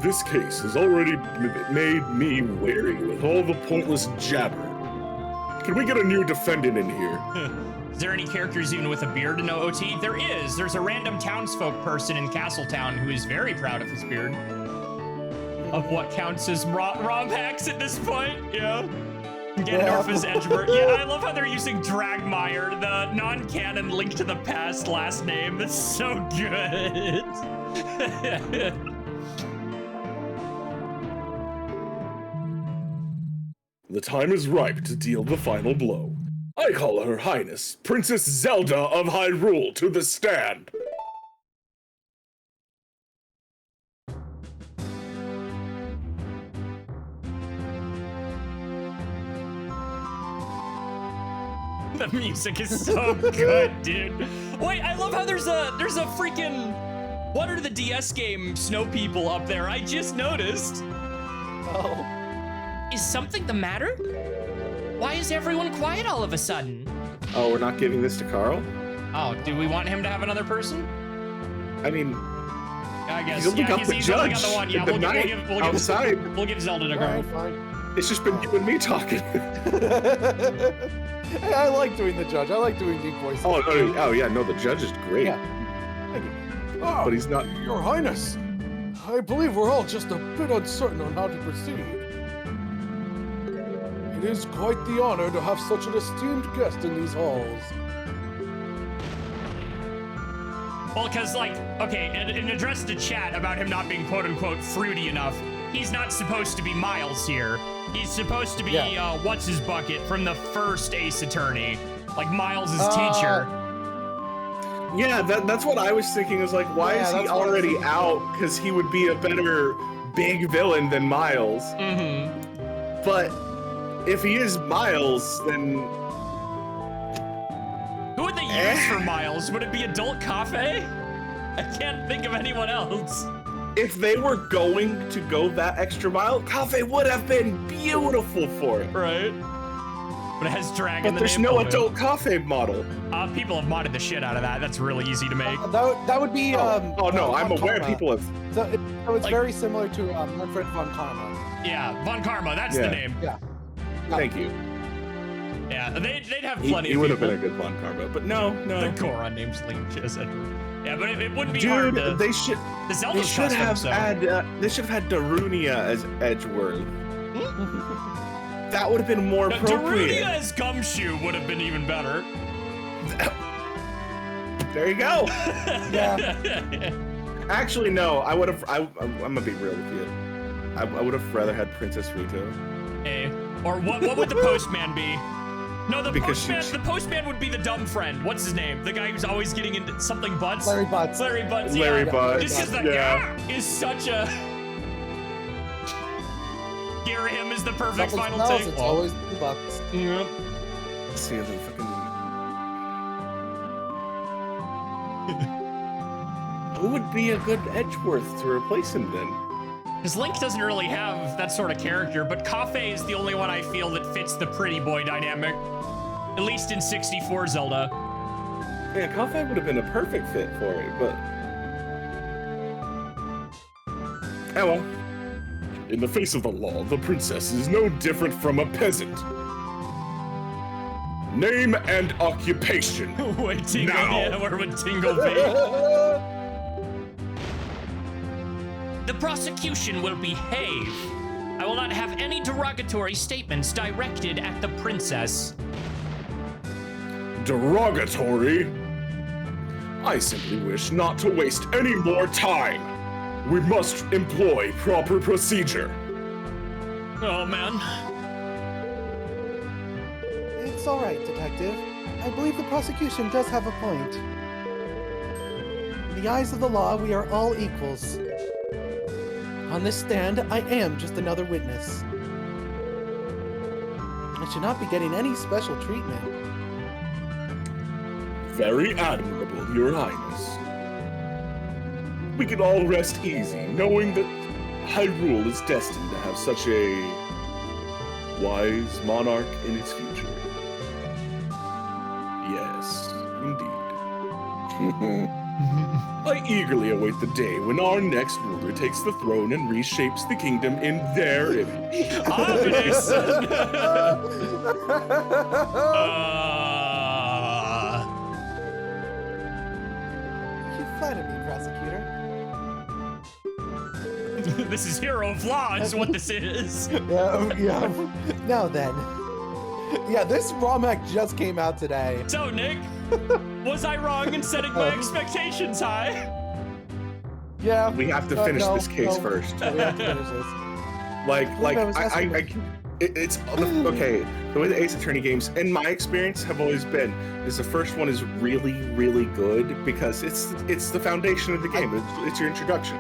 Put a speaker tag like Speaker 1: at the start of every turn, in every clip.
Speaker 1: this case has already made me wary with all the pointless jabber. Can we get a new defendant in here?
Speaker 2: Is there any characters even with a beard in OT? There is. There's a random townsfolk person in Castletown who is very proud of his beard. Of what counts as ROM hacks at this point, yeah. Ganondorf is Edgeworth. Yeah, I love how they're using Dragmire, the non-canon Link to the Past last name. That's so good.
Speaker 1: The time is ripe to deal the final blow. I call Her Highness, Princess Zelda of Hyrule, to the stand.
Speaker 2: The music is so good, dude. Wait, I love how there's a freaking, what are the DS game Snow People up there? I just noticed.
Speaker 3: Oh.
Speaker 4: Is something the matter? Why is everyone quiet all of a sudden?
Speaker 5: Oh, we're not giving this to Carl?
Speaker 2: Oh, do we want him to have another person?
Speaker 5: I mean,
Speaker 2: I guess.
Speaker 5: he's only got the
Speaker 2: he's only got
Speaker 5: judge
Speaker 2: the one. Yeah,
Speaker 5: in the night outside.
Speaker 2: We'll give Zelda to
Speaker 3: All
Speaker 2: Carl.
Speaker 3: right, fine.
Speaker 5: It's just been you and me talking.
Speaker 3: Hey, I like doing the judge. I like doing deep voices.
Speaker 5: Oh yeah, no, the judge is great.
Speaker 3: Yeah. Thank you. Oh,
Speaker 5: But he's not.
Speaker 3: Your Highness, I believe we're all just a bit uncertain on how to proceed. It is quite the honor to have such an esteemed guest in these halls.
Speaker 2: Well, because, like, okay, in address to chat about him not being quote-unquote fruity enough, he's not supposed to be Miles here. He's supposed to be, what's-his-bucket from the first Ace Attorney. Like, Miles' teacher.
Speaker 5: Yeah, that's what I was thinking. Is like, why is he already out? Because he would be a better big villain than Miles.
Speaker 2: Mm-hmm.
Speaker 5: But if he is Miles, then
Speaker 2: Who would they use for Miles? Would it be Adult Cafe? I can't think of anyone else.
Speaker 5: if they were going to go that extra mile, Cafe would have been beautiful for it.
Speaker 2: Right. But it has dragon.
Speaker 5: But
Speaker 2: in the
Speaker 5: there's
Speaker 2: name.
Speaker 5: no adult Cafe model.
Speaker 2: People have modded the shit out of that. That's really easy to make.
Speaker 3: That would be.
Speaker 5: Oh no, I'm aware
Speaker 3: Karma.
Speaker 5: people have.
Speaker 3: So it's very similar to Manfred von Karma.
Speaker 2: Yeah, Von Karma. That's the name.
Speaker 3: Yeah.
Speaker 5: Thank you.
Speaker 2: Yeah, they'd have plenty.
Speaker 5: He
Speaker 2: of
Speaker 5: would have
Speaker 2: people.
Speaker 5: been a good Von Karma, but no.
Speaker 2: The Goron name's Link Edward. Yeah, but it wouldn't be
Speaker 5: Dude,
Speaker 2: hard to.
Speaker 5: they should.
Speaker 2: The Zelda
Speaker 5: They should have had. They should have had Darunia as Edgeworth. That would have been more appropriate.
Speaker 2: Darunia as Gumshoe would have been even better.
Speaker 5: There you go.
Speaker 3: Yeah.
Speaker 5: Actually, no. I would have. I'm gonna be real with you. I would have rather had Princess Rito.
Speaker 2: Hey, or what would the postman be? No, the
Speaker 5: Because
Speaker 2: postman would be the dumb friend. What's his name? The guy who's always getting into something butts.
Speaker 3: Larry Butts.
Speaker 2: Larry Butts.
Speaker 5: Larry
Speaker 2: yeah.
Speaker 5: Butts,
Speaker 2: Just because that
Speaker 5: yeah.
Speaker 2: guy is such a. Hear him is the perfect
Speaker 3: Double
Speaker 2: final
Speaker 3: smells,
Speaker 2: take.
Speaker 3: It's always the Butts.
Speaker 2: Yep.
Speaker 5: See the fucking. Who would be a good Edgeworth to replace him then?
Speaker 2: Because Link doesn't really have that sort of character, but Cafe is the only one I feel that fits the pretty boy dynamic. At least in 64 Zelda.
Speaker 5: Yeah, Cafe would have been a perfect fit for it, but. Oh well.
Speaker 1: In the face of the law, the princess is no different from a peasant. Name and occupation.
Speaker 2: Wait, Tingle,
Speaker 1: Now.
Speaker 2: yeah, where would Tingle be? The prosecution will behave. I will not have any derogatory statements directed at the princess.
Speaker 1: Derogatory? I simply wish not to waste any more time. We must employ proper procedure.
Speaker 2: Oh, man.
Speaker 3: It's all right, Detective. I believe the prosecution does have a point. In the eyes of the law, we are all equals. On this stand, I am just another witness. I should not be getting any special treatment.
Speaker 1: Very admirable, Your Highness. We can all rest easy, knowing that Hyrule is destined to have such a wise monarch in its future. Yes, indeed. I eagerly await the day when our next ruler takes the throne and reshapes the kingdom in their image.
Speaker 2: Ominous.
Speaker 3: You flatter me, prosecutor.
Speaker 2: This is Hero of Law is what this is.
Speaker 3: Yeah. Now then. Yeah, this ROM hack just came out today.
Speaker 2: So, Nick, was I wrong in setting my expectations high?
Speaker 3: Yeah.
Speaker 5: We have to finish this case first.
Speaker 3: We have to finish this.
Speaker 5: It's okay. The way the Ace Attorney games, in my experience, have always been is the first one is really, really good because it's the foundation of the game. It's your introduction.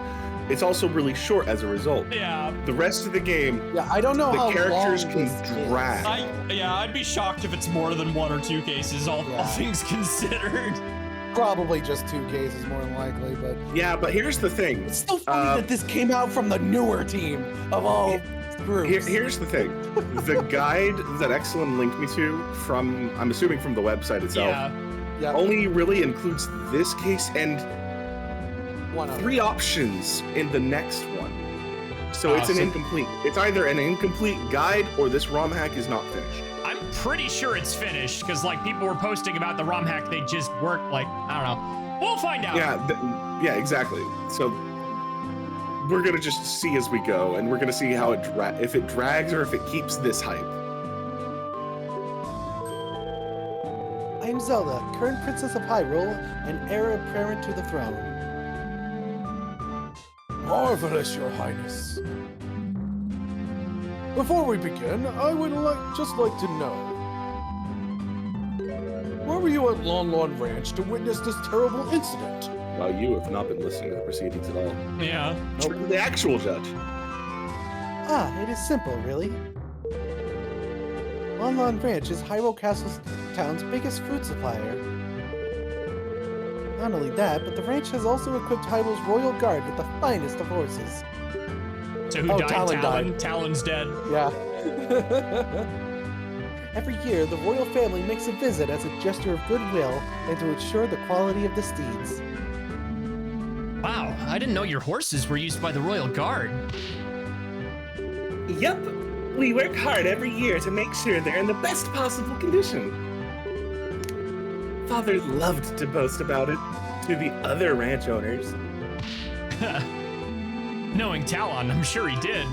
Speaker 5: It's also really short as a result.
Speaker 2: Yeah.
Speaker 5: The rest of the game,
Speaker 3: Yeah, I don't know
Speaker 5: the
Speaker 3: how
Speaker 5: characters
Speaker 3: long
Speaker 5: can
Speaker 3: this is.
Speaker 5: drag.
Speaker 2: I'd be shocked if it's more than 1 or 2 cases, all things considered.
Speaker 3: Probably just 2 cases more than likely, but
Speaker 5: Yeah, but here's the thing.
Speaker 3: it's so funny that this came out from the newer team of all groups.
Speaker 5: Here's the thing. The guide that Excellent linked me to from, I'm assuming from the website itself,
Speaker 3: Yeah,
Speaker 5: only really includes this case and
Speaker 3: one of
Speaker 5: 3 options in the next one. So it's an
Speaker 2: Awesome.
Speaker 5: incomplete. It's either an incomplete guide or this ROM hack is not finished.
Speaker 2: I'm pretty sure it's finished because like people were posting about the ROM hack. They just worked like, I don't know. We'll find out.
Speaker 5: Yeah, exactly. So we're gonna just see as we go, and we're gonna see how if it drags or if it keeps this hype.
Speaker 3: I am Zelda, current Princess of Hyrule and heir apparent to the throne. Marvelous, Your Highness. Before we begin, I would just like to know. Where were you at Lon Lon Ranch to witness this terrible incident?
Speaker 5: Well, you have not been listening to the proceedings at all.
Speaker 2: Yeah.
Speaker 5: The actual judge.
Speaker 3: Ah, it is simple, really. Lon Lon Ranch is Hyrule Castle Town's biggest food supplier. Not only that, but the ranch has also equipped Hyrule's royal guard with the finest of horses.
Speaker 2: So who
Speaker 3: Oh,
Speaker 2: died?
Speaker 3: Talon died.
Speaker 2: Talon's dead.
Speaker 3: Yeah. Every year, the royal family makes a visit as a gesture of goodwill and to ensure the quality of the steeds.
Speaker 4: Wow, I didn't know your horses were used by the Royal Guard.
Speaker 5: Yep. We work hard every year to make sure they're in the best possible condition. Father loved to boast about it to the other ranch owners.
Speaker 2: Knowing Talon, I'm sure he did.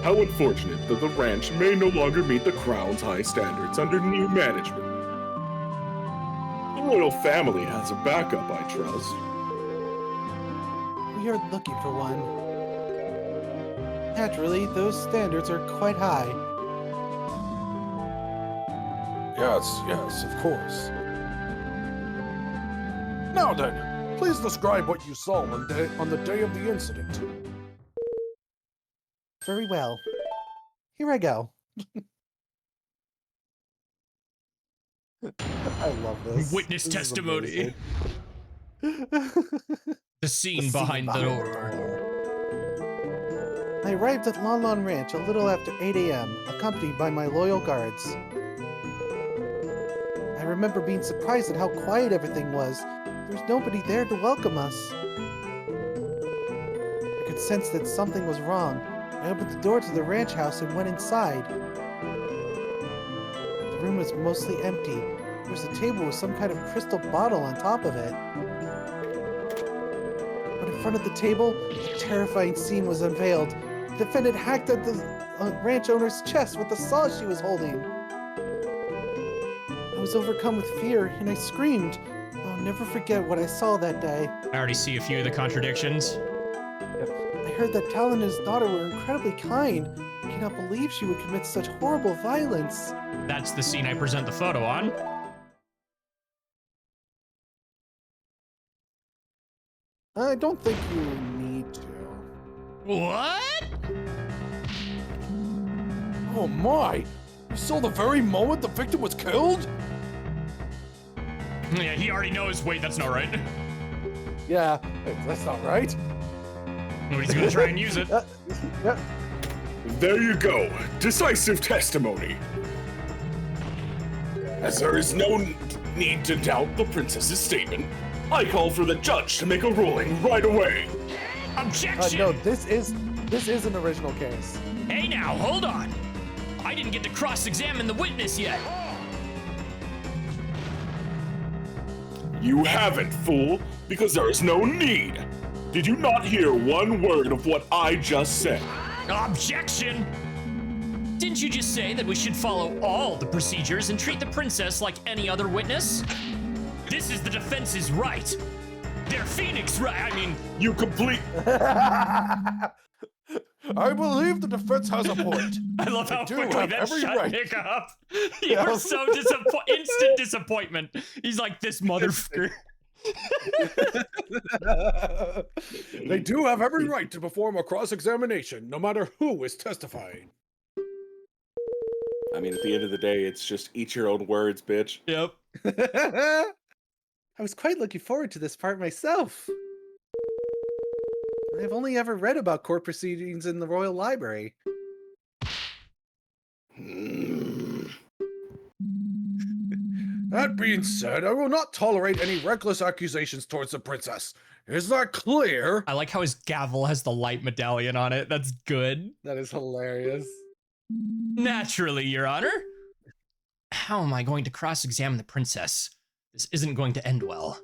Speaker 1: How unfortunate that the ranch may no longer meet the Crown's high standards under new management. The royal family has a backup, I trust.
Speaker 3: We are looking for one. Naturally, those standards are quite high.
Speaker 6: Yes, of course. Now then, please describe what you saw on the day of the incident.
Speaker 3: Very well. Here I go. I love this.
Speaker 2: Witness
Speaker 3: This is
Speaker 2: testimony.
Speaker 3: amazing.
Speaker 2: The scene behind the door.
Speaker 3: I arrived at Lon Lon Ranch a little after 8 a.m., accompanied by my loyal guards. I remember being surprised at how quiet everything was. There was nobody there to welcome us. I could sense that something was wrong. I opened the door to the ranch house and went inside. The room was mostly empty. There was a table with some kind of crystal bottle on top of it. But in front of the table, a terrifying scene was unveiled. The defendant hacked at the ranch owner's chest with the saw she was holding. I was overcome with fear, and I screamed. I'll never forget what I saw that day.
Speaker 2: I already see a few of the contradictions.
Speaker 3: I heard that Talon and his daughter were incredibly kind. I cannot believe she would commit such horrible violence.
Speaker 2: That's the scene I present the photo on.
Speaker 3: I don't think you need to.
Speaker 2: What?
Speaker 6: Oh my! You saw the very moment the victim was killed?
Speaker 2: Yeah, he already knows. Wait, that's not right.
Speaker 3: Yeah, that's not right.
Speaker 2: Nobody's gonna try and use it.
Speaker 3: Yeah.
Speaker 1: There you go. Decisive testimony. As there is no need to doubt the princess's statement. I call for the judge to make a ruling right away.
Speaker 2: Objection!
Speaker 3: No, this is an original case.
Speaker 2: Hey now, hold on. I didn't get to cross-examine the witness yet.
Speaker 1: You haven't, fool, because there is no need. Did you not hear one word of what I just said?
Speaker 2: Objection! Didn't you just say that we should follow all the procedures and treat the princess like any other witness? This is the defense's right. Their Phoenix right. I mean,
Speaker 1: You complete.
Speaker 6: I believe the defense has a point.
Speaker 2: I love how
Speaker 6: do
Speaker 2: quickly
Speaker 6: have
Speaker 2: that
Speaker 6: every
Speaker 2: shut
Speaker 6: right.
Speaker 2: Nick up. You were so instant disappointment. He's like, this motherfucker.
Speaker 6: They do have every right to perform a cross-examination, no matter who is testifying.
Speaker 5: I mean, at the end of the day, it's just eat your own words, bitch.
Speaker 2: Yep.
Speaker 3: I was quite looking forward to this part myself. I've only ever read about court proceedings in the Royal Library.
Speaker 6: That being said, I will not tolerate any reckless accusations towards the princess. Is that clear?
Speaker 2: I like how his gavel has the light medallion on it. That's good.
Speaker 3: That is hilarious.
Speaker 2: Naturally, Your Honor. How am I going to cross-examine the princess? This isn't going to end well.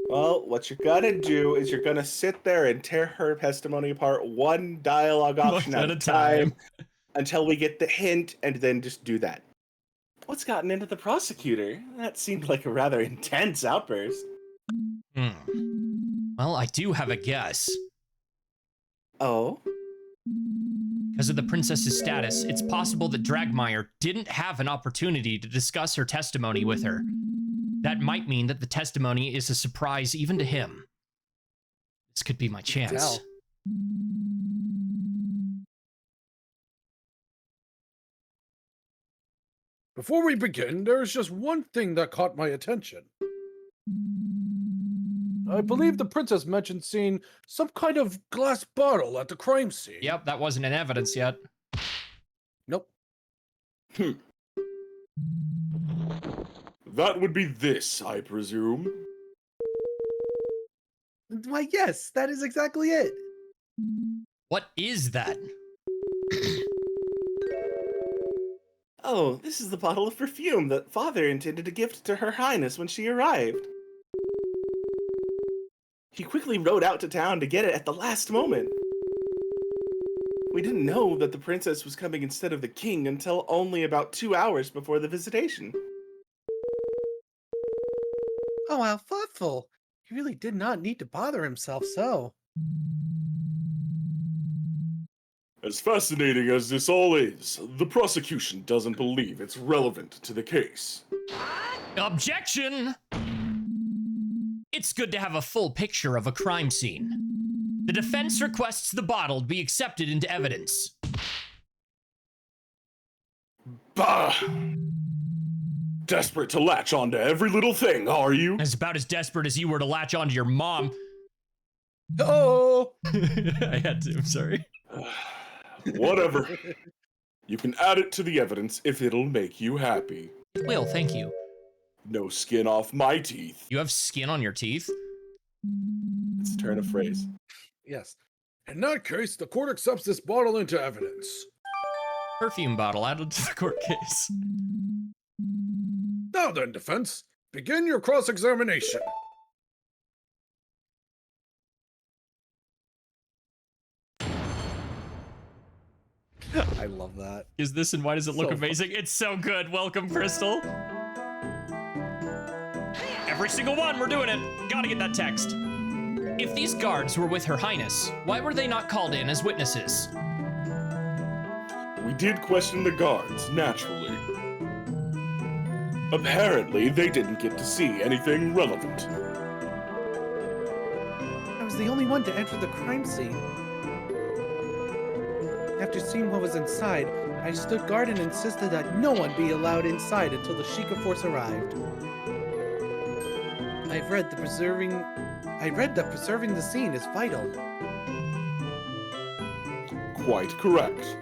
Speaker 5: Well, what you're gonna do is you're gonna sit there and tear her testimony apart one dialogue option at a time until we get the hint, and then just do that. What's gotten into the prosecutor? That seemed like a rather intense outburst.
Speaker 2: Well, I do have a guess.
Speaker 5: Oh?
Speaker 2: Because of the princess's status, it's possible that Dragmire didn't have an opportunity to discuss her testimony with her. That might mean that the testimony is a surprise even to him. This could be my chance.
Speaker 3: Tell.
Speaker 6: Before we begin, there is just one thing that caught my attention. I believe the princess mentioned seeing some kind of glass bottle at the crime scene.
Speaker 2: Yep, that wasn't in evidence yet.
Speaker 3: Nope.
Speaker 1: That would be this, I presume.
Speaker 3: Why, yes, that is exactly it.
Speaker 2: What is that?
Speaker 5: Oh, this is the bottle of perfume that Father intended to gift to Her Highness when she arrived. He quickly rode out to town to get it at the last moment. We didn't know that the princess was coming instead of the king until only about 2 hours before the visitation.
Speaker 3: Oh, how thoughtful. He really did not need to bother himself so.
Speaker 1: As fascinating as this all is, the prosecution doesn't believe it's relevant to the case.
Speaker 2: Objection! It's good to have a full picture of a crime scene. The defense requests the bottle be accepted into evidence.
Speaker 1: Bah! Desperate to latch onto every little thing, are you?
Speaker 2: It's about as desperate as you were to latch onto your mom.
Speaker 3: Oh!
Speaker 2: I had to, I'm sorry.
Speaker 1: Whatever. You can add it to the evidence if it'll make you happy.
Speaker 2: It will, thank you.
Speaker 1: No skin off my teeth.
Speaker 2: You have skin on your teeth?
Speaker 5: It's a turn of phrase.
Speaker 6: Yes. In that case, the court accepts this bottle into evidence.
Speaker 2: Perfume bottle added to the court case.
Speaker 6: Now then, defense, begin your cross-examination.
Speaker 3: I love that.
Speaker 2: Is this and why does it look
Speaker 3: So
Speaker 2: amazing? It's so good. Welcome, Crystal. Every single one, we're doing it. Gotta get that text. If these guards were with Her Highness, why were they not called in as witnesses?
Speaker 1: We did question the guards, naturally. Apparently, they didn't get to see anything relevant.
Speaker 3: I was the only one to enter the crime scene. After seeing what was inside, I stood guard and insisted that no one be allowed inside until the Sheikah force arrived. I read that preserving the scene is vital.
Speaker 1: Quite correct.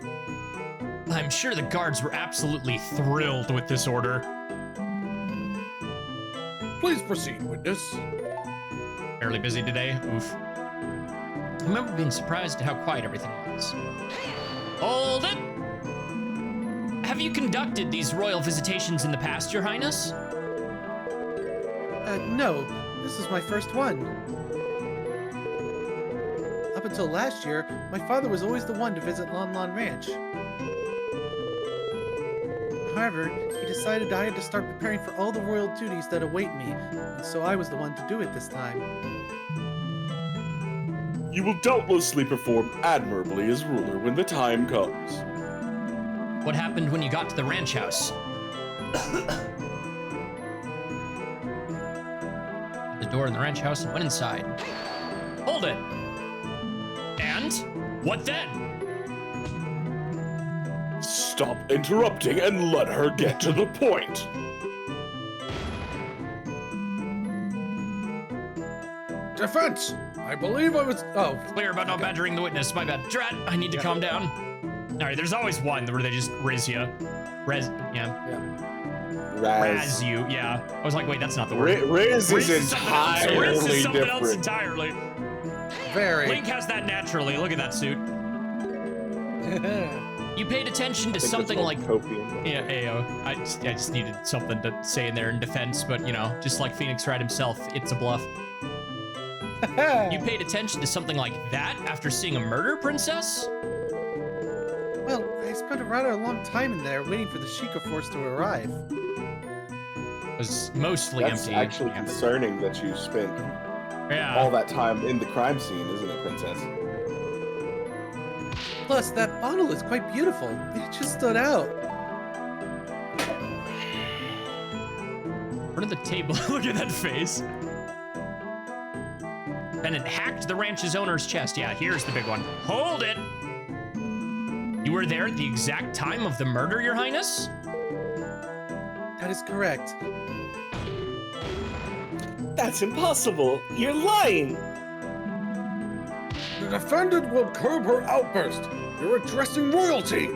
Speaker 2: I'm sure the guards were absolutely thrilled with this order.
Speaker 6: Please proceed, witness.
Speaker 2: Fairly busy today. Oof.
Speaker 4: I remember being surprised at how quiet everything was.
Speaker 2: Hold it! Have you conducted these royal visitations in the past, Your Highness?
Speaker 3: No, this is my first one. Up until last year, my father was always the one to visit Lon Lon Ranch. However, he decided I had to start preparing for all the royal duties that await me, and so I was the one to do it this time.
Speaker 1: You will doubtlessly perform admirably as ruler when the time comes.
Speaker 2: What happened when you got to the ranch house?
Speaker 4: The door in the ranch house and went inside.
Speaker 2: Hold it! And? What then?
Speaker 1: Stop interrupting and let her get to the point.
Speaker 6: Defense! I believe I was. Oh,
Speaker 2: Clear about not badgering the witness. My bad. Drat, I need to calm down. All right, there's always one where they just riz you. Razz you, yeah. I was like, wait, that's not the word.
Speaker 1: Riz is
Speaker 2: something else. Riz
Speaker 1: entirely
Speaker 2: is something else
Speaker 1: different.
Speaker 2: entirely.
Speaker 6: very.
Speaker 2: Link has that naturally. Look at that suit. You paid attention to
Speaker 1: I think
Speaker 2: something
Speaker 1: that's
Speaker 2: like
Speaker 1: called copium.
Speaker 2: yeah, Ayo. I just needed something to say in there in defense, but you know, just like Phoenix Wright himself, it's a bluff. You paid attention to something like that after seeing a murder princess?
Speaker 3: Well, I spent a rather long time in there waiting for the Sheikah Force to arrive.
Speaker 2: It was mostly
Speaker 1: That's
Speaker 2: empty.
Speaker 1: actually
Speaker 2: Yeah.
Speaker 1: concerning that you spent
Speaker 2: Yeah.
Speaker 1: all that time in the crime scene, isn't it, Princess?
Speaker 3: Plus, that bottle is quite beautiful. It just stood out.
Speaker 2: Front of the table. Look at that face. And it hacked the ranch's owner's chest. Yeah, here's the big one. Hold it! You were there at the exact time of the murder, Your Highness?
Speaker 3: That is correct.
Speaker 1: That's impossible. You're lying.
Speaker 6: The defendant will curb her outburst. You're addressing royalty.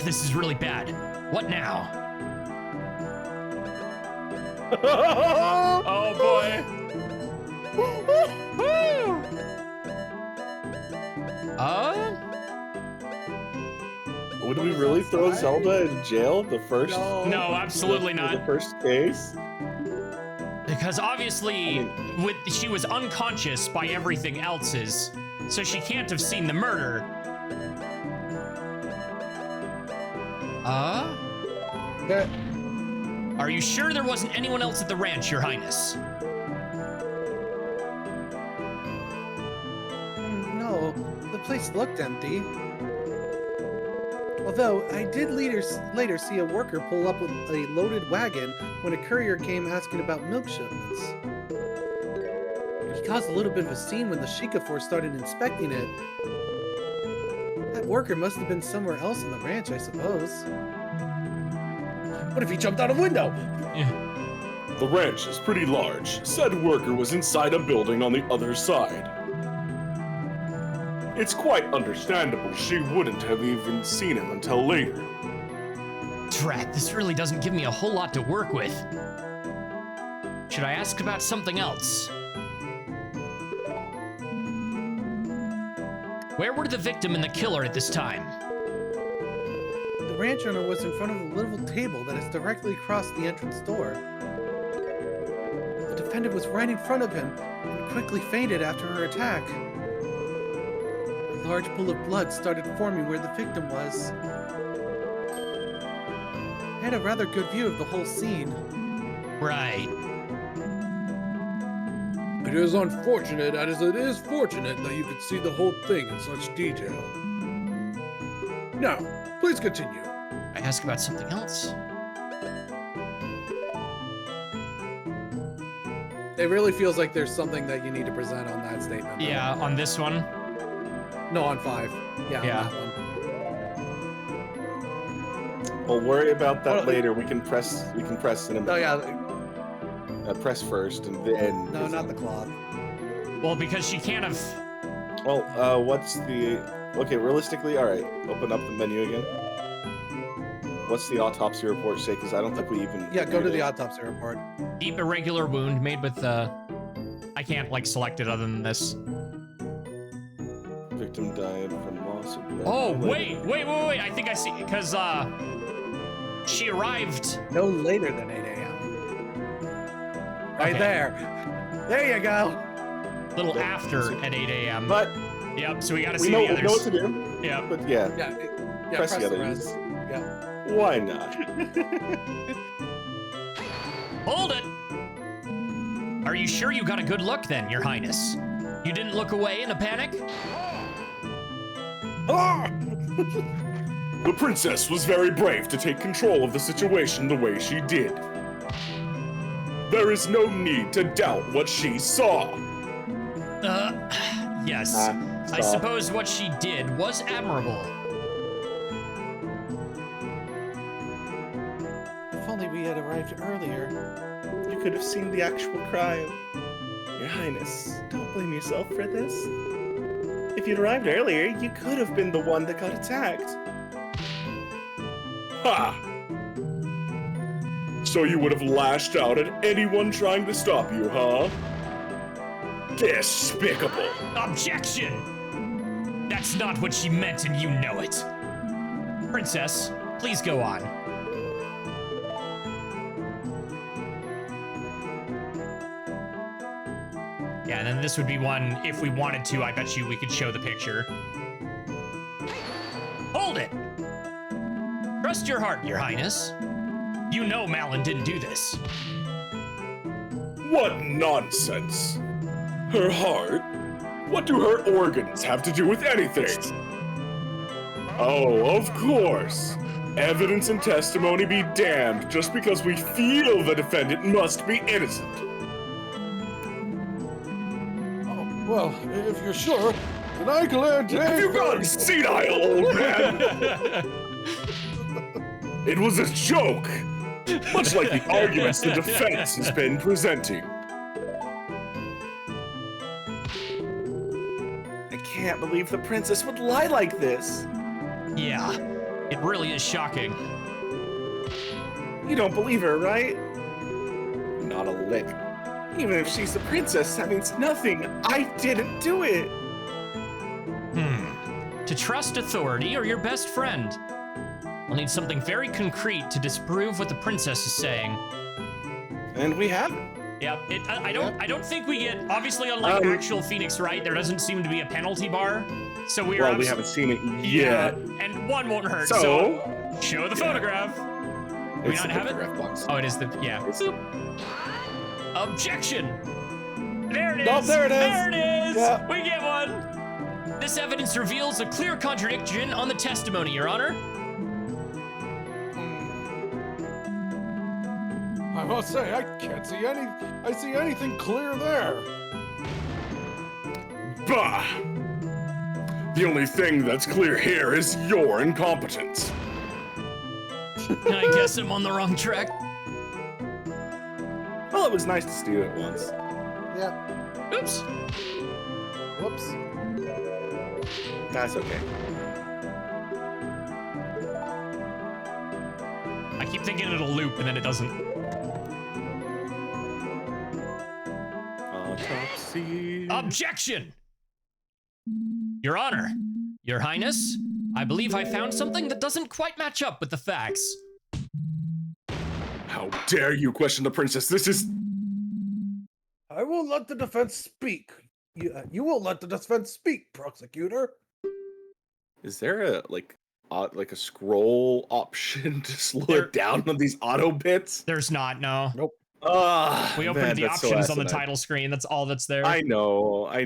Speaker 2: This is really bad. What now? Oh boy.
Speaker 1: Would we really throw Zelda in jail the first?
Speaker 2: No, absolutely
Speaker 1: for
Speaker 2: not.
Speaker 1: The first case.
Speaker 2: Because obviously, she was unconscious by everything else's, so she can't have seen the murder.
Speaker 6: That
Speaker 2: Are you sure there wasn't anyone else at the ranch, Your Highness?
Speaker 3: No, the place looked empty. Although, I did later see a worker pull up with a loaded wagon when a courier came asking about milk shipments. He caused a little bit of a scene when the Sheikah Force started inspecting it. That worker must have been somewhere else on the ranch, I suppose.
Speaker 6: what if he jumped out a window?
Speaker 1: The ranch is pretty large. Said worker was inside a building on the other side. It's quite understandable she wouldn't have even seen him until later.
Speaker 2: Drat, this really doesn't give me a whole lot to work with. Should I ask about something else? Where were the victim and the killer at this time?
Speaker 3: The ranch owner was in front of a little table that is directly across the entrance door. The defendant was right in front of him and quickly fainted after her attack. A large pool of blood started forming where the victim was. I had a rather good view of the whole scene.
Speaker 2: Right.
Speaker 6: It is unfortunate, as it is fortunate that you could see the whole thing in such detail. Now, please continue.
Speaker 2: I ask about something else.
Speaker 6: It really feels like there's something that you need to present on that statement. though.
Speaker 2: Yeah, on this one.
Speaker 6: No, on 5. Yeah,
Speaker 2: Yeah.
Speaker 6: on that one.
Speaker 1: We'll worry about that
Speaker 6: Well,
Speaker 1: later. We can press in a
Speaker 6: Oh
Speaker 1: minute.
Speaker 6: yeah,
Speaker 1: Press first and then.
Speaker 6: no, not the cloth.
Speaker 2: Well, because she can't have.
Speaker 1: Well, what's the? Okay, realistically, all right. Open up the menu again.
Speaker 5: What's the autopsy report say? Because I don't think we even.
Speaker 6: Yeah, go to the
Speaker 5: reviewed
Speaker 6: autopsy report.
Speaker 2: Deep irregular wound made with I can't like select it other than this.
Speaker 5: it. Victim died from loss of blood.
Speaker 2: Oh, wait. I think I see, because she arrived.
Speaker 6: No later than 8 a.m. Right
Speaker 2: Okay.
Speaker 6: there. There you go.
Speaker 2: A little after at 8 a.m.
Speaker 5: But
Speaker 2: Yep, so we gotta
Speaker 5: we
Speaker 2: see
Speaker 5: know,
Speaker 2: the
Speaker 5: we know what
Speaker 2: others.
Speaker 5: to do.
Speaker 2: Yep.
Speaker 5: But yeah,
Speaker 6: Yeah,
Speaker 5: press the other
Speaker 6: rest.
Speaker 5: ones.
Speaker 6: Yeah.
Speaker 5: Why not?
Speaker 2: Hold it! Are you sure you got a good look then, Your Highness? You didn't look away in a panic?
Speaker 1: The princess was very brave to take control of the situation the way she did. There is no need to doubt what she saw.
Speaker 2: Yes. I
Speaker 5: Stop.
Speaker 2: suppose what she did was admirable.
Speaker 3: If only we had arrived earlier.
Speaker 5: You could have seen the actual crime. Your Highness, don't blame yourself for this. If you'd arrived earlier, you could have been the one that got attacked.
Speaker 1: Ha! So you would have lashed out at anyone trying to stop you, huh? Despicable.
Speaker 2: Objection! That's not what she meant, and you know it. Princess, please go on. Yeah, and then this would be one, if we wanted to, I bet you we could show the picture. Hold it! Trust your heart, Your Highness. You know Malin didn't do this.
Speaker 1: What nonsense. Her heart? What do her organs have to do with anything? Oh, of course. Evidence and testimony be damned just because we feel the defendant must be innocent.
Speaker 6: Oh, well, if you're sure, then I can
Speaker 1: Have you gone senile, old man? It was a joke, much like the arguments the defense has been presenting.
Speaker 5: I can't believe the princess would lie like this.
Speaker 2: Yeah, it really is shocking.
Speaker 5: You don't believe her, right? Not a lick. Even if she's the princess, that means nothing. I didn't do it.
Speaker 2: To trust authority or your best friend. I'll need something very concrete to disprove what the princess is saying.
Speaker 5: And we have it.
Speaker 2: Yep. I don't think we get, obviously unlike actual Phoenix Wright, there doesn't seem to be a penalty bar. So we are
Speaker 5: Well, we haven't seen it yet.
Speaker 2: and one won't hurt.
Speaker 5: So,
Speaker 2: So show the photograph. We
Speaker 5: it's
Speaker 2: not
Speaker 5: the
Speaker 2: have it?
Speaker 5: photograph box.
Speaker 2: Oh, it is the, yeah. Boop. Objection. There it is.
Speaker 6: Oh, there it is.
Speaker 2: There it is.
Speaker 6: Yeah.
Speaker 2: We get one. This evidence reveals a clear contradiction on the testimony, Your Honor.
Speaker 6: I must say, I can't see anything clear there.
Speaker 1: Bah! The only thing that's clear here is your incompetence.
Speaker 2: I guess I'm on the wrong track.
Speaker 5: Well, it was nice to see it once.
Speaker 6: Yeah.
Speaker 2: Oops.
Speaker 6: Whoops.
Speaker 5: That's okay.
Speaker 2: I keep thinking it'll loop and then it doesn't.
Speaker 5: Autopsy.
Speaker 2: Objection! Your Honor, Your Highness, I believe I found something that doesn't quite match up with the facts.
Speaker 1: How dare you question the princess? This is...
Speaker 6: I will let the defense speak. You will let the defense speak, prosecutor.
Speaker 5: Is there a like a scroll option to slow
Speaker 2: There-
Speaker 5: it down on these auto bits?
Speaker 2: There's not, no. We opened
Speaker 5: Man,
Speaker 2: the
Speaker 5: that's so
Speaker 2: options on the
Speaker 5: asinine.
Speaker 2: title screen. That's all that's there.
Speaker 5: I know. I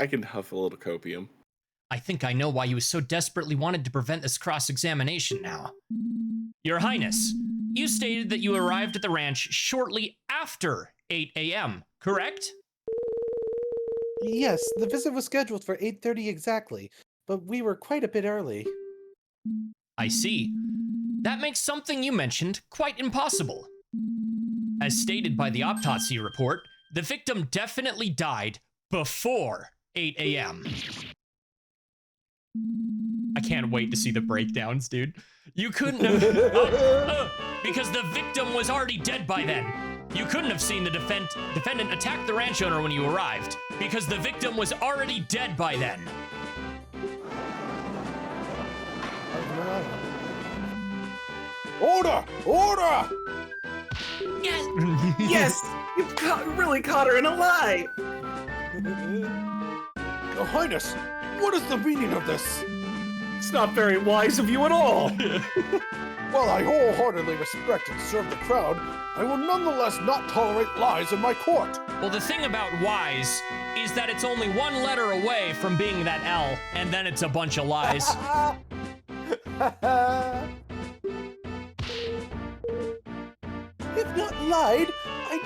Speaker 5: can huff a little copium.
Speaker 2: I think I know why you so desperately wanted to prevent this cross-examination now. Your Highness, you stated that you arrived at the ranch shortly after 8 a.m., correct?
Speaker 3: Yes, the visit was scheduled for 8:30 exactly, but we were quite a bit early.
Speaker 2: I see. That makes something you mentioned quite impossible. As stated by the autopsy report, the victim definitely died before 8 a.m. I can't wait to see the breakdowns, dude. You couldn't have... because the victim was already dead by then. You couldn't have seen the defendant attack the ranch owner when you arrived, because the victim was already dead by then.
Speaker 6: Order! Order!
Speaker 4: Yes.
Speaker 5: Yes, really caught her in a lie.
Speaker 6: Your Highness, what is the meaning of this?
Speaker 5: It's not very wise of you at all.
Speaker 6: While I wholeheartedly respect and serve the crown, I will nonetheless not tolerate lies in my court.
Speaker 2: Well, the thing about wise is that it's only one letter away from being that L, and then it's a bunch of lies.
Speaker 3: If not lied, I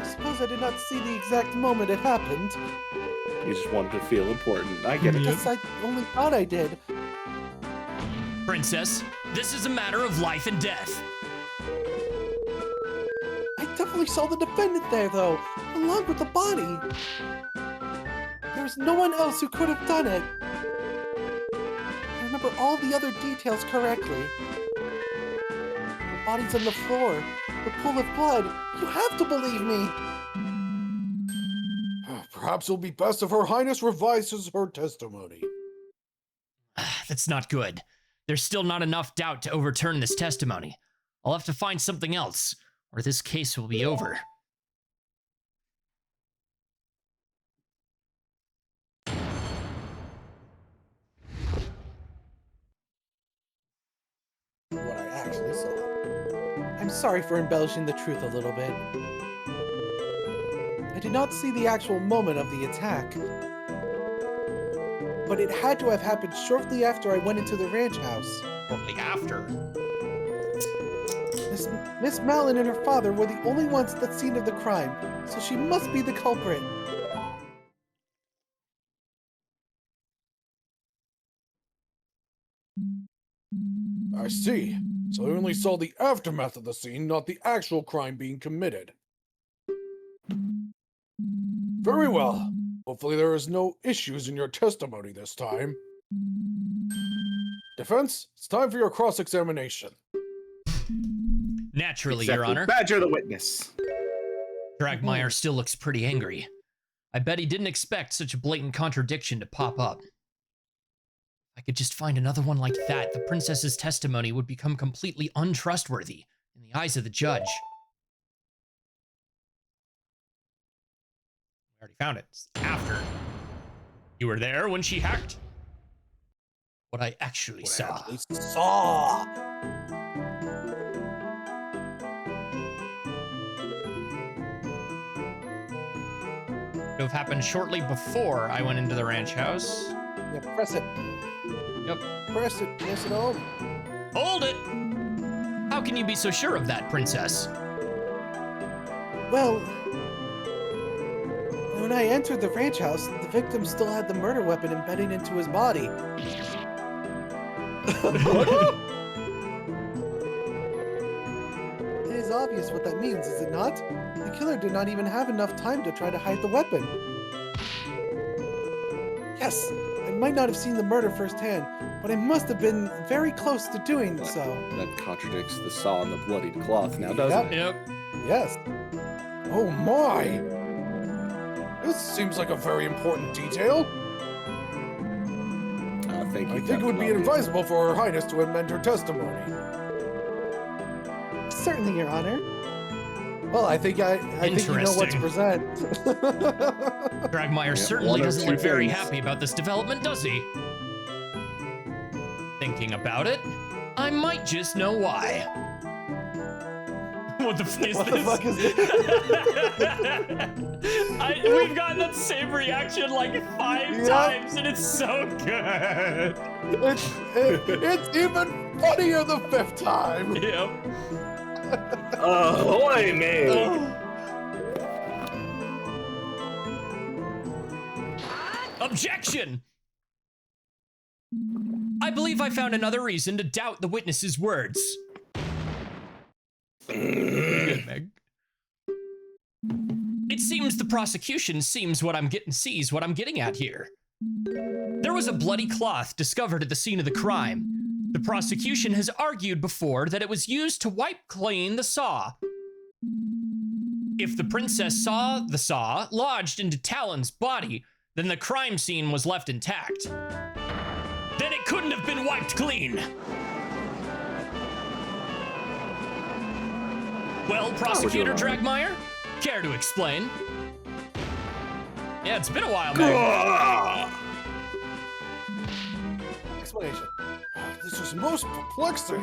Speaker 3: suppose I did not see the exact moment it happened.
Speaker 5: You just wanted to feel important. I get it.
Speaker 3: Yes, I only thought I did.
Speaker 2: Princess, this is a matter of life and death.
Speaker 3: I definitely saw the defendant there, though, along with the body. There's no one else who could have done it. I remember all the other details correctly. The body's on the floor, the pool of blood. You have to believe me.
Speaker 6: Perhaps it'll be best if Her Highness revises her testimony.
Speaker 2: That's not good. There's still not enough doubt to overturn this testimony. I'll have to find something else, or this case will be over.
Speaker 3: What I actually saw. I'm sorry for embellishing the truth a little bit. I did not see the actual moment of the attack, but it had to have happened shortly after I went into the ranch house.
Speaker 2: Shortly after.
Speaker 3: Miss Malin and her father were the only ones at the scene of the crime, so she must be the culprit.
Speaker 6: I see. So I only saw the aftermath of the scene, not the actual crime being committed. Very well. Hopefully there is no issues in your testimony this time. Defense, it's time for your cross-examination.
Speaker 2: Naturally, Your Honor.
Speaker 5: Badger the witness.
Speaker 2: Dragmeyer still looks pretty angry. I bet he didn't expect such a blatant contradiction to pop up. If I could just find another one like that, the princess's testimony would become completely untrustworthy in the eyes of the judge. I already found it. It's after. You were there when she hacked? What I actually saw. It would have happened shortly before I went into the ranch house.
Speaker 3: Yeah, press it.
Speaker 2: Yep.
Speaker 3: Press it. Press it home.
Speaker 2: Hold it! How can you be so sure of that, princess?
Speaker 3: Well, when I entered the ranch house, the victim still had the murder weapon embedded into his body. It is obvious what that means, is it not? The killer did not even have enough time to try to hide the weapon. Yes, I might not have seen the murder firsthand, but I must have been very close to doing so.
Speaker 5: That contradicts the saw and the bloodied cloth now, doesn't it?
Speaker 2: Yep.
Speaker 3: Yes.
Speaker 6: Oh my! This seems like a very important detail.
Speaker 5: Thank you.
Speaker 6: I think it would be
Speaker 5: Captain Obvious.
Speaker 6: advisable for Her Highness to amend her testimony.
Speaker 3: Certainly, Your Honor. Well, I think I think you know what to present.
Speaker 2: Dragmeyer
Speaker 5: Yeah,
Speaker 2: certainly
Speaker 5: one or
Speaker 2: doesn't
Speaker 5: two
Speaker 2: look very
Speaker 5: things.
Speaker 2: happy about this development, does he? Thinking about it, I might just know why. What the f is
Speaker 3: What the
Speaker 2: this?
Speaker 3: fuck is this?
Speaker 2: We've gotten that same reaction like 5 times, and it's so good.
Speaker 6: It's even funnier the 5th time.
Speaker 2: Yep.
Speaker 5: Ahoy, me!
Speaker 2: Objection! I believe I found another reason to doubt the witness's words. Good, Meg. It seems the prosecution sees what I'm getting at here. There was a bloody cloth discovered at the scene of the crime. The prosecution has argued before that it was used to wipe clean the saw. If the princess saw the saw lodged into Talon's body, then the crime scene was left intact. Then it couldn't have been wiped clean. Well, Prosecutor Dragmeyer, care to explain? Yeah, it's been a while, man.
Speaker 6: Explanation. This is most perplexing.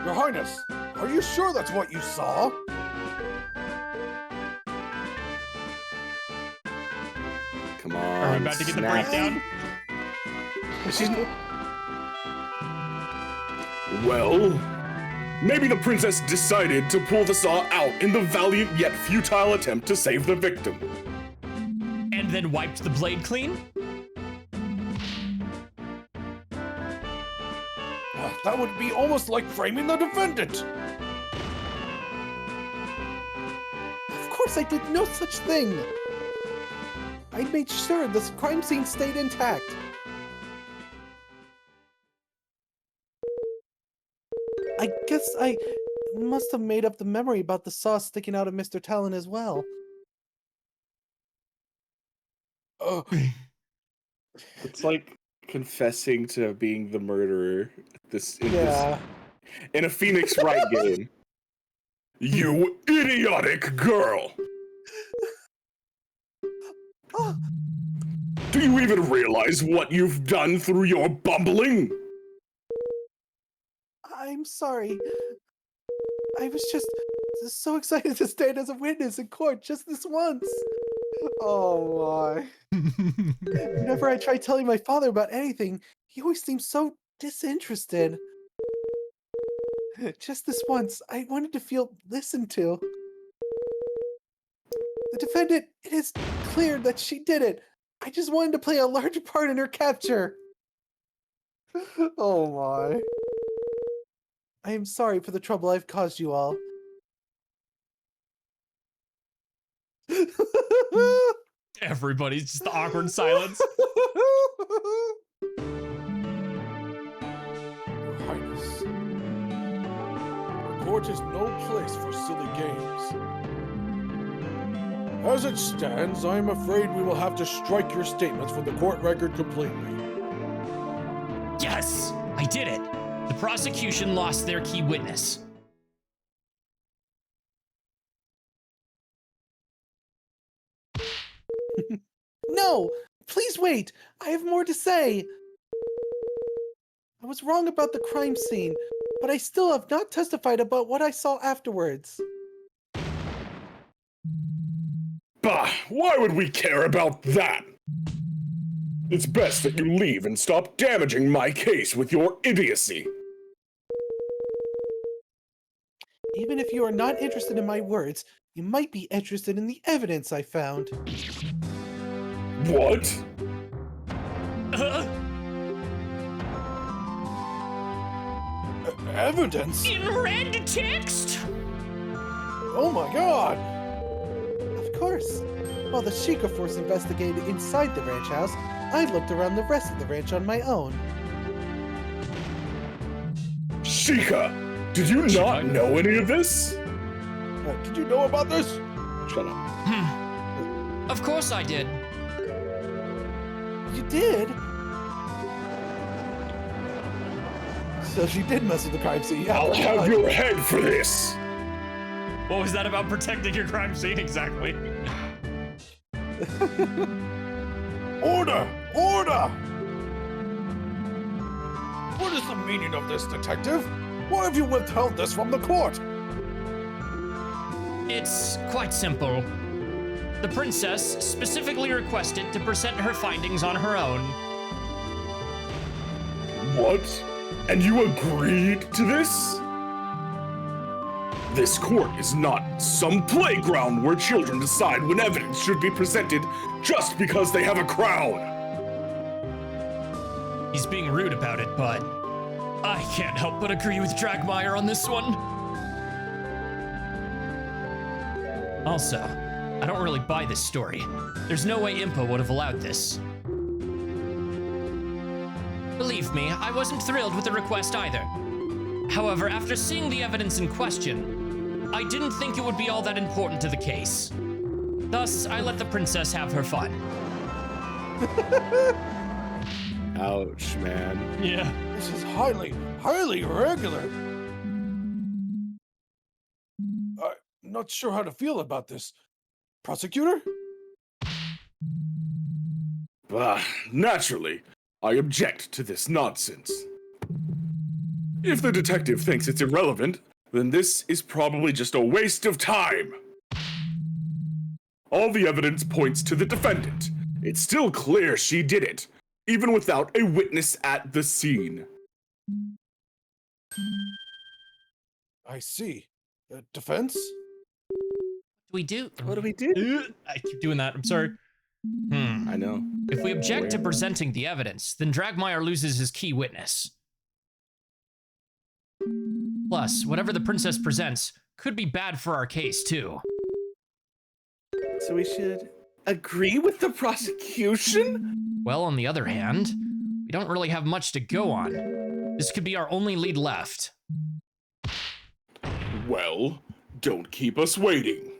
Speaker 6: Your Highness, are you sure that's what you saw?
Speaker 5: Come on.
Speaker 2: Are we about to get the breakdown?
Speaker 1: Well, maybe the princess decided to pull the saw out in the valiant yet futile attempt to save the victim.
Speaker 2: And then wiped the blade clean?
Speaker 6: That would be almost like framing the defendant.
Speaker 3: Of course I did no such thing. I made sure this crime scene stayed intact. I guess I must have made up the memory about the saw sticking out of Mr. Talon as well.
Speaker 5: It's like confessing to being the murderer. In a Phoenix Wright game.
Speaker 1: You idiotic girl!
Speaker 3: Oh,
Speaker 1: Do you even realize what you've done through your bumbling?
Speaker 3: I'm sorry. I was just so excited to stand as a witness in court just this once. Oh my. Whenever I try telling my father about anything, he always seems so disinterested. Just this once, I wanted to feel listened to. The defendant, it is clear that she did it. I just wanted to play a large part in her capture. Oh my. I am sorry for the trouble I've caused you all.
Speaker 2: Everybody's just the awkward silence.
Speaker 6: Your Highness, the court is no place for silly games. As it stands, I am afraid we will have to strike your statements from the court record completely.
Speaker 2: Yes, I did it. The prosecution lost their key witness.
Speaker 3: No! Please wait! I have more to say! I was wrong about the crime scene, but I still have not testified about what I saw afterwards.
Speaker 1: Bah, why would we care about that? It's best that you leave and stop damaging my case with your idiocy.
Speaker 3: Even if you are not interested in my words, you might be interested in the evidence I found.
Speaker 1: What?
Speaker 6: Evidence?
Speaker 2: In red text?
Speaker 6: Oh my god!
Speaker 3: Of course. While the Sheikah force investigated inside the ranch house, I looked around the rest of the ranch on my own.
Speaker 1: Sheikah, did you not know any of this?
Speaker 6: Did you know about this?
Speaker 1: Shut up.
Speaker 2: Of course I did.
Speaker 3: You did? So she did mess with the crime scene. Yeah,
Speaker 1: I'll have your head for this.
Speaker 2: What was that about protecting your crime scene exactly?
Speaker 6: Order! Order! What is the meaning of this, detective? Why have you withheld this from the court?
Speaker 2: It's quite simple. The princess specifically requested to present her findings on her own.
Speaker 1: What? And you agreed to this? This court is not some playground where children decide when evidence should be presented just because they have a crown.
Speaker 2: He's being rude about it, but I can't help but agree with Dragmeyer on this one. Also,
Speaker 4: I don't really buy this story. There's no way Impa would have allowed this. Believe me, I wasn't thrilled with the request either. However, after seeing the evidence in question, I didn't think it would be all that important to the case. Thus, I let the princess have her fun.
Speaker 5: Ouch, man.
Speaker 2: Yeah.
Speaker 6: This is highly irregular. I'm not sure how to feel about this. Prosecutor?
Speaker 1: Naturally, I object to this nonsense. If the detective thinks it's irrelevant, then this is probably just a waste of time. All the evidence points to the defendant. It's still clear she did it, even without a witness at the scene.
Speaker 6: I see. Defense?
Speaker 4: We do.
Speaker 5: What do we do?
Speaker 2: I keep doing that. I'm sorry.
Speaker 5: I know.
Speaker 4: If we object to presenting the evidence, then Dragmire loses his key witness. Plus, whatever the princess presents could be bad for our case, too.
Speaker 5: So we should agree with the prosecution?
Speaker 4: Well, on the other hand, we don't really have much to go on. This could be our only lead left.
Speaker 1: Well, don't keep us waiting.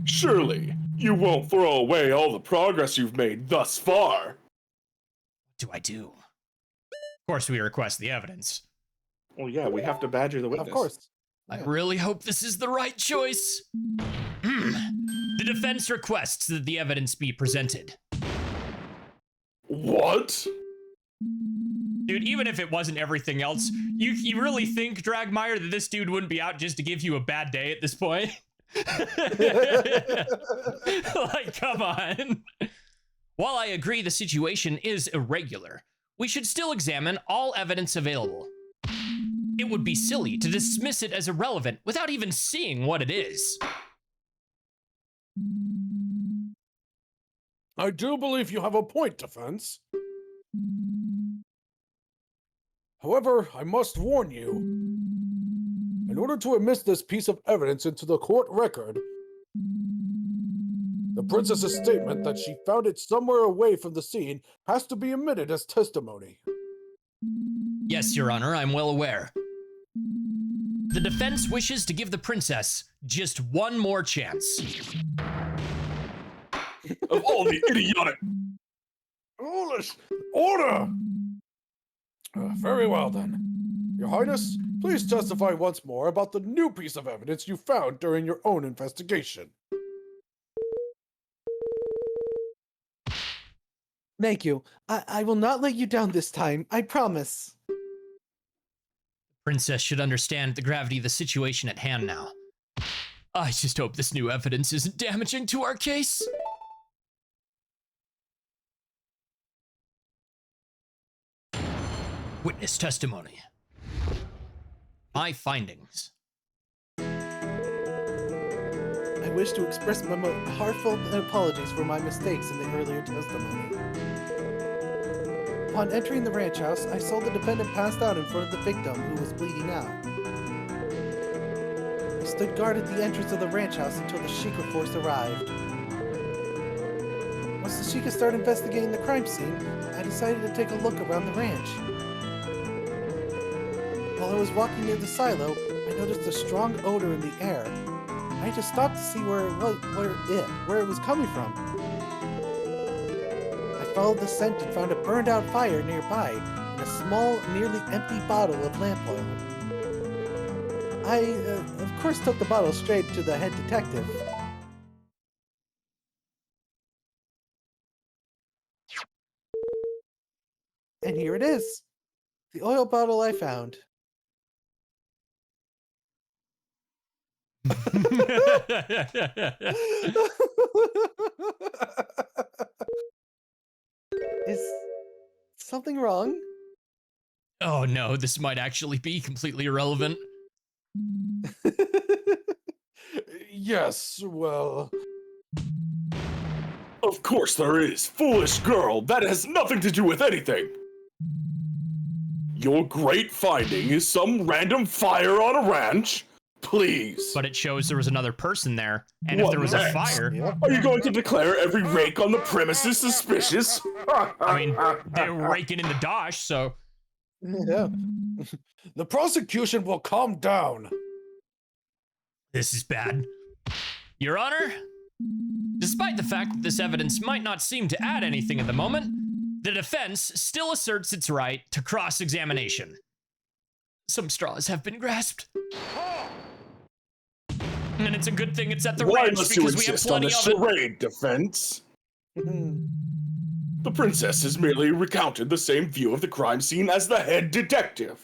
Speaker 1: Surely, you won't throw away all the progress you've made thus far.
Speaker 4: What do I do?
Speaker 2: Of course, we request the evidence.
Speaker 5: Well, yeah, we have to badger the witness.
Speaker 3: Of course.
Speaker 4: I really hope this is the right choice.
Speaker 2: The defense requests that the evidence be presented.
Speaker 1: What?
Speaker 2: Dude, even if it wasn't everything else, you really think, Dragmire, that this dude wouldn't be out just to give you a bad day at this point? Like, come on.
Speaker 4: While I agree the situation is irregular, we should still examine all evidence available. It would be silly to dismiss it as irrelevant without even seeing what it is.
Speaker 6: I do believe you have a point, defense. However, I must warn you. In order to admit this piece of evidence into the court record, the princess's statement that she found it somewhere away from the scene has to be omitted as testimony.
Speaker 4: Yes, Your Honor, I'm well aware. The defense wishes to give the princess just one more chance.
Speaker 1: Of all the idiotic...
Speaker 6: Foolish! Order! Very well then. Your Highness, please testify once more about the new piece of evidence you found during your own investigation.
Speaker 3: Thank you. I will not let you down this time. I promise.
Speaker 4: Princess should understand the gravity of the situation at hand now. I just hope this new evidence isn't damaging to our case. Witness testimony. My findings.
Speaker 3: I wish to express my most heartfelt apologies for my mistakes in the earlier testimony. Upon entering the ranch house, I saw the defendant passed out in front of the victim who was bleeding out. I stood guard at the entrance of the ranch house until the Sheikah force arrived. Once the Sheikah started investigating the crime scene, I decided to take a look around the ranch. While I was walking near the silo, I noticed a strong odor in the air. I just stopped to see where it was coming from. I followed the scent and found a burned out fire nearby and a small, nearly empty bottle of lamp oil. I, of course, took the bottle straight to the head detective. And here it is. The oil bottle I found. Is something wrong?
Speaker 4: Oh no, this might actually be completely irrelevant.
Speaker 6: Yes, well...
Speaker 1: Of course there is, foolish girl. That has nothing to do with anything. Your great finding is some random fire on a ranch?
Speaker 5: Please.
Speaker 2: But it shows there was another person there, and if
Speaker 5: What
Speaker 2: there was a
Speaker 5: next?
Speaker 2: fire,
Speaker 5: Are you going to declare every rake on the premises suspicious?
Speaker 2: I mean, they were raking in the dosh, so
Speaker 6: Yeah. The prosecution will calm down.
Speaker 2: this is bad. Your Honor, despite the fact that this evidence might not seem to add anything at the moment, the defense still asserts its right to cross-examination. Some straws have been grasped. And it's a good thing it's at the
Speaker 5: Why
Speaker 2: ranch
Speaker 5: must you
Speaker 2: because we have
Speaker 5: insist on
Speaker 2: plenty
Speaker 5: this
Speaker 2: of it.
Speaker 5: charade, defense? The princess has merely recounted the same view of the crime scene as the head detective.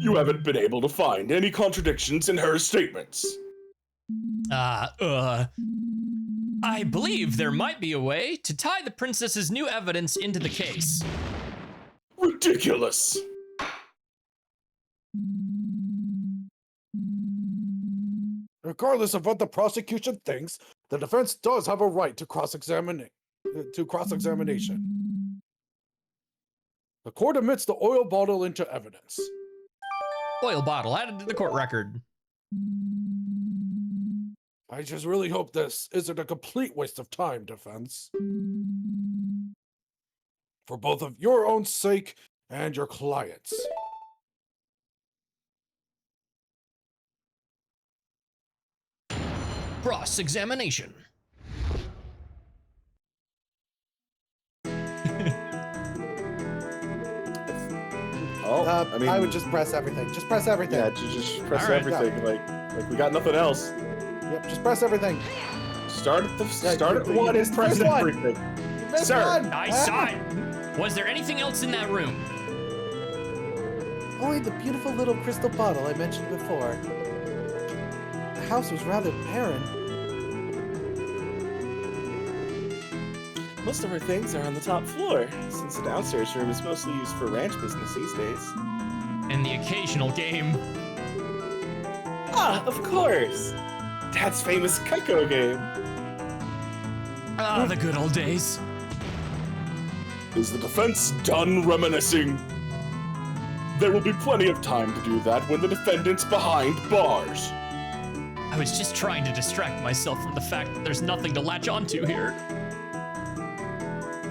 Speaker 5: You haven't been able to find any contradictions in her statements.
Speaker 2: I believe there might be a way to tie the princess's new evidence into the case.
Speaker 5: Ridiculous!
Speaker 6: Regardless of what the prosecution thinks, the defense does have a right to cross-examination. The court admits the oil bottle into evidence.
Speaker 2: Oil bottle added to the court record.
Speaker 6: I just really hope this isn't a complete waste of time, defense. For both of your own sake and your clients.
Speaker 2: Cross-examination.
Speaker 5: Oh,
Speaker 3: I would just press everything. Just press everything.
Speaker 5: yeah, just press
Speaker 2: All right.
Speaker 5: everything. Like we got nothing else.
Speaker 3: Yep, just press everything.
Speaker 5: Start at the
Speaker 3: Yeah,
Speaker 5: start at
Speaker 3: you-
Speaker 5: one
Speaker 3: you
Speaker 5: and press
Speaker 3: press one.
Speaker 5: everything.
Speaker 3: Missed
Speaker 5: Sir,
Speaker 3: one.
Speaker 2: I saw it. Was there anything else in that room?
Speaker 3: Only the beautiful little crystal bottle I mentioned before. The house was rather barren.
Speaker 1: Most of our things are on the top floor, since the downstairs room is mostly used for ranch business these days.
Speaker 2: And the occasional game.
Speaker 1: Ah, of course! Dad's famous Keiko game.
Speaker 2: Ah, the good old days.
Speaker 5: Is the defense done reminiscing? There will be plenty of time to do that when the defendant's behind bars.
Speaker 2: I was just trying to distract myself from the fact that there's nothing to latch onto here.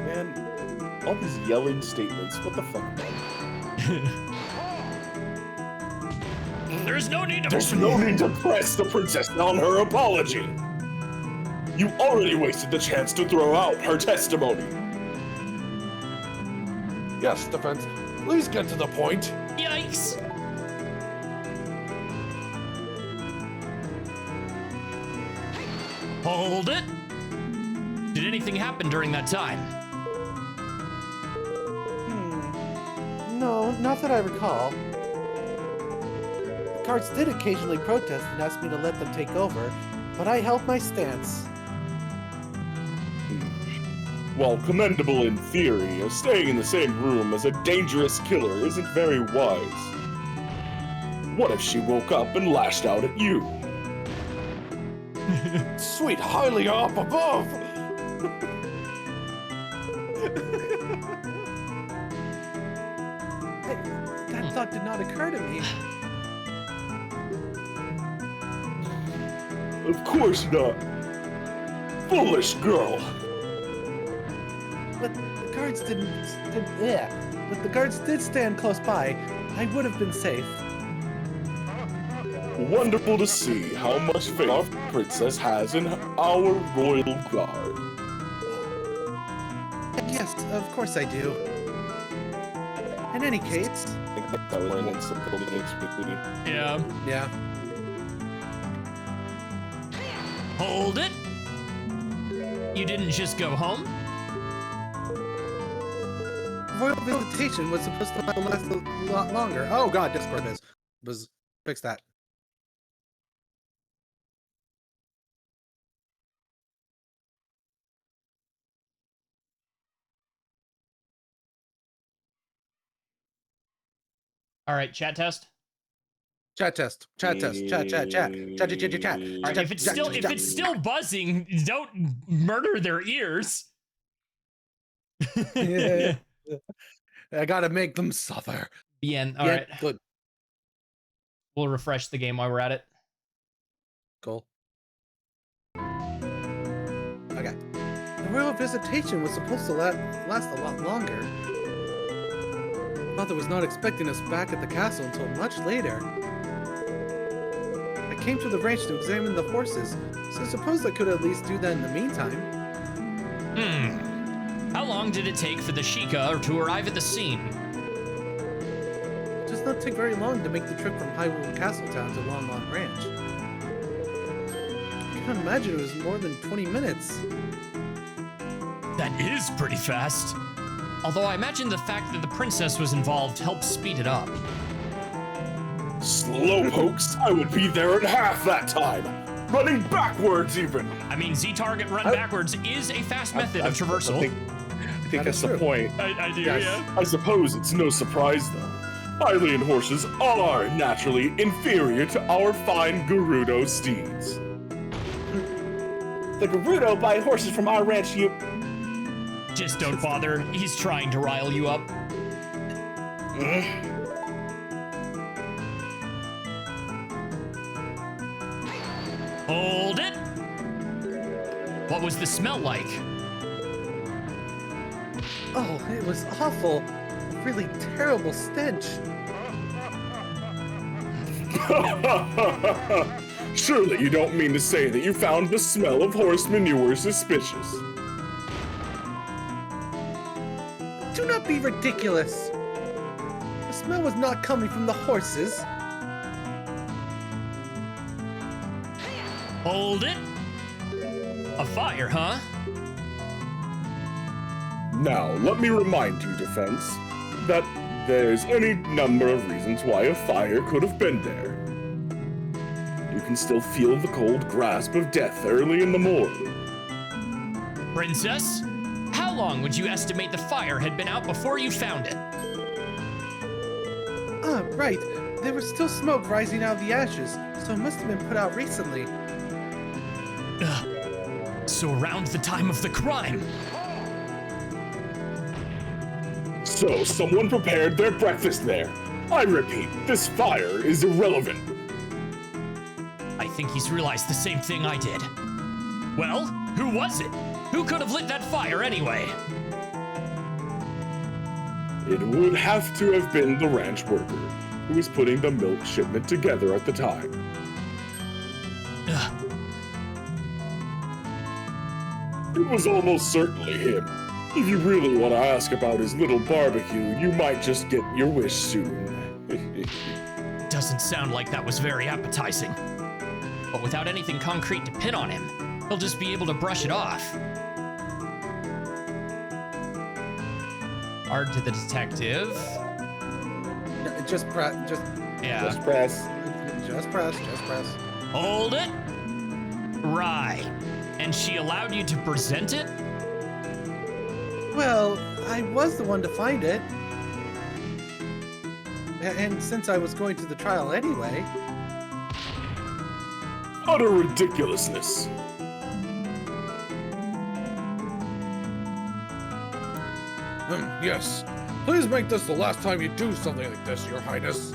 Speaker 1: Man, all these yelling statements, what the fuck, man?
Speaker 2: There's no need to.
Speaker 5: There's no need to press the princess on her apology. You already wasted the chance to throw out her testimony.
Speaker 6: Yes, defense. Please get to the point.
Speaker 2: Yikes! Hold it! Did anything happen during that time?
Speaker 3: No, not that I recall. The guards did occasionally protest and ask me to let them take over, but I held my stance.
Speaker 5: While commendable in theory, staying in the same room as a dangerous killer isn't very wise. What if she woke up and lashed out at you?
Speaker 6: Sweet Hylia up above!
Speaker 3: That thought did not occur to me.
Speaker 5: Of course not. Foolish girl.
Speaker 3: But the guards But the guards did stand close by. I would have been safe.
Speaker 5: Wonderful to see how much faith our princess has in our royal guard.
Speaker 3: Yes, of course I do. In any case,
Speaker 5: I think that was an simple between.
Speaker 2: Yeah.
Speaker 3: yeah.
Speaker 2: Hold it! You didn't just go home?
Speaker 3: Royal visitation was supposed to last a lot longer. Oh god, Discord was fix that.
Speaker 2: All right, chat test.
Speaker 3: Chat test. Chat test. Chat. Chat. Chat. Chat. Chat. Chat. Chat.
Speaker 2: All right, if it's still buzzing, don't murder their ears.
Speaker 3: Yeah. I gotta make them suffer.
Speaker 2: Bien. All
Speaker 3: Yeah,
Speaker 2: right.
Speaker 3: good.
Speaker 2: We'll refresh the game while we're at it.
Speaker 3: Cool. Okay. The royal visitation was supposed to last a lot longer. Mother was not expecting us back at the castle until much later. I came to the ranch to examine the horses, so I suppose I could at least do that in the meantime.
Speaker 4: How long did it take for the Sheikah to arrive at the scene?
Speaker 3: It does not take very long to make the trip from Hyrule Castletown to Long Long Ranch. I can't imagine it was more than 20 minutes.
Speaker 4: That is pretty fast. Although I imagine the fact that the princess was involved helped speed it up.
Speaker 1: Slowpokes, I would be there in half that time. Running backwards, even.
Speaker 2: I mean, Z-target run backwards is a fast method of traversal.
Speaker 5: I think that's the point.
Speaker 2: I do,
Speaker 3: Yes.
Speaker 2: yeah.
Speaker 1: I suppose it's no surprise, though. Hylian horses are naturally inferior to our fine Gerudo steeds.
Speaker 5: The Gerudo buy horses from our ranch.
Speaker 2: Just don't bother. He's trying to rile you up.
Speaker 4: Hold it! What was the smell like?
Speaker 3: Oh, it was awful. A really terrible stench.
Speaker 1: Surely you don't mean to say that you found the smell of horse manure suspicious.
Speaker 3: Do not be ridiculous. The smell was not coming from the horses.
Speaker 4: Hold it! A fire, huh?
Speaker 1: Now, let me remind you, Defense, that there's any number of reasons why a fire could have been there. You can still feel the cold grasp of death early in the morning.
Speaker 4: Princess? How long would you estimate the fire had been out before you found it?
Speaker 3: Ah, right. There was still smoke rising out of the ashes, so it must have been put out recently.
Speaker 4: So around the time of the crime.
Speaker 1: So, someone prepared their breakfast there. I repeat, this fire is irrelevant.
Speaker 4: I think he's realized the same thing I did. Well, who was it? Who could have lit that fire anyway?
Speaker 1: It would have to have been the ranch worker who was putting the milk shipment together at the time.
Speaker 4: Ugh.
Speaker 1: It was almost certainly him. If you really want to ask about his little barbecue, you might just get your wish soon.
Speaker 4: Doesn't sound like that was very appetizing. But without anything concrete to pin on him, he'll just be able to brush it off.
Speaker 2: Art to the detective.
Speaker 3: Just press.
Speaker 2: Yeah.
Speaker 5: Just press.
Speaker 3: Just press.
Speaker 4: Hold it. Right. And she allowed you to present it?
Speaker 3: Well, I was the one to find it. And since I was going to the trial anyway.
Speaker 1: Utter ridiculousness.
Speaker 6: Yes. Please make this the last time you do something like this, Your Highness.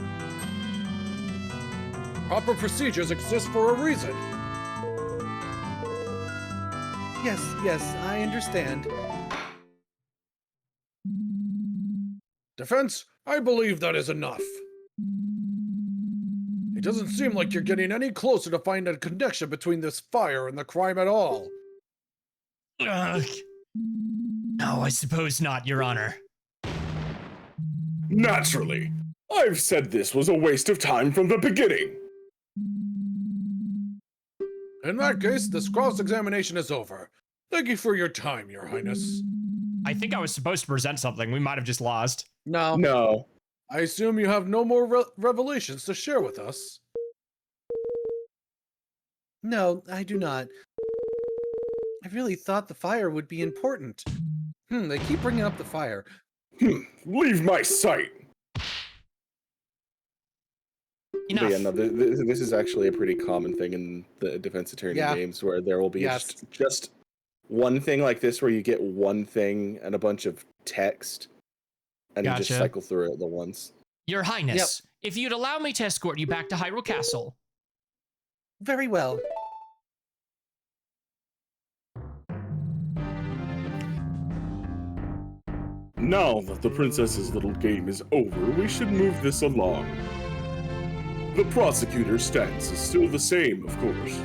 Speaker 6: Proper procedures exist for a reason.
Speaker 3: Yes, I understand.
Speaker 6: Defense, I believe that is enough. It doesn't seem like you're getting any closer to finding a connection between this fire and the crime at all.
Speaker 4: Ugh. No, I suppose not, Your Honor.
Speaker 1: Naturally. I've said this was a waste of time from the beginning.
Speaker 6: In that case, this cross-examination is over. Thank you for your time, Your Highness.
Speaker 2: I think I was supposed to present something. We might have just lost.
Speaker 3: No.
Speaker 5: No.
Speaker 6: I assume you have no more revelations to share with us.
Speaker 3: No, I do not. I really thought the fire would be important. They keep bringing up the fire.
Speaker 1: Leave my sight.
Speaker 4: Enough.
Speaker 5: But yeah, no, this is actually a pretty common thing in the defense attorney
Speaker 3: Yeah.
Speaker 5: games where there will be
Speaker 3: Yes.
Speaker 5: just one thing like this where you get one thing and a bunch of text and you just
Speaker 2: Gotcha.
Speaker 5: cycle through it the once.
Speaker 4: Your Highness, if you'd allow me to escort you back to Hyrule Castle.
Speaker 3: Very well.
Speaker 1: Now that the princess's little game is over, we should move this along. The prosecutor's stance is still the same, of course.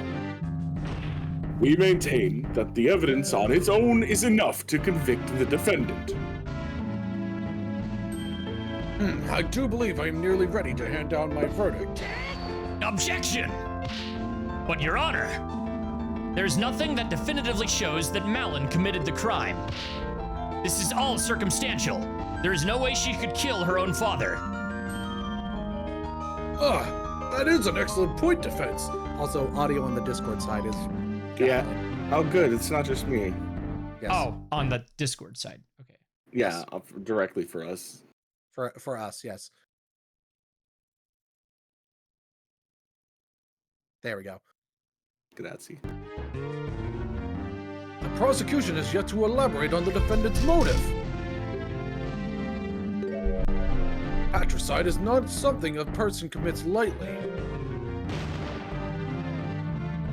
Speaker 1: We maintain that the evidence on its own is enough to convict the defendant.
Speaker 6: I do believe I am nearly ready to hand down my verdict.
Speaker 4: Objection! But, Your Honor, there's nothing that definitively shows that Malon committed the crime. This is all circumstantial. There is no way she could kill her own father.
Speaker 6: That is an excellent point, defense.
Speaker 3: Also, audio on the Discord side is.
Speaker 5: Yeah. Oh, good. It's not just me.
Speaker 3: Yes.
Speaker 4: Oh, on the Discord side. Okay.
Speaker 5: Yeah, directly for us.
Speaker 3: For us, yes. There we go.
Speaker 5: Grazie.
Speaker 6: The prosecution has yet to elaborate on the defendant's motive. Patricide is not something a person commits lightly.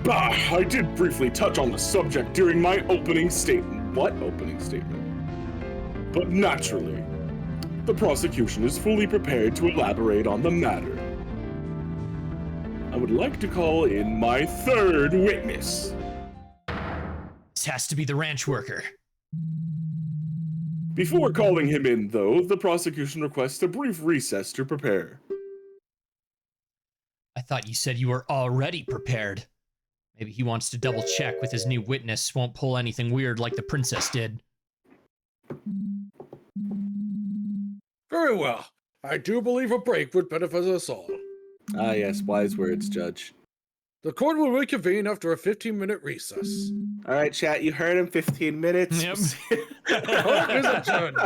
Speaker 1: Bah, I did briefly touch on the subject during my opening statement.
Speaker 5: What opening statement?
Speaker 1: But naturally, the prosecution is fully prepared to elaborate on the matter. I would like to call in my third witness.
Speaker 4: This has to be the ranch worker.
Speaker 1: Before calling him in, though, the prosecution requests a brief recess to prepare.
Speaker 4: I thought you said you were already prepared. Maybe he wants to double check with his new witness won't pull anything weird like the princess did.
Speaker 6: Very well. I do believe a break would benefit us all.
Speaker 5: Ah, yes, wise words, Judge.
Speaker 6: The court will reconvene after a 15-minute recess.
Speaker 5: All right, chat, you heard him. 15 minutes.
Speaker 4: Yep.
Speaker 6: Court is adjourned.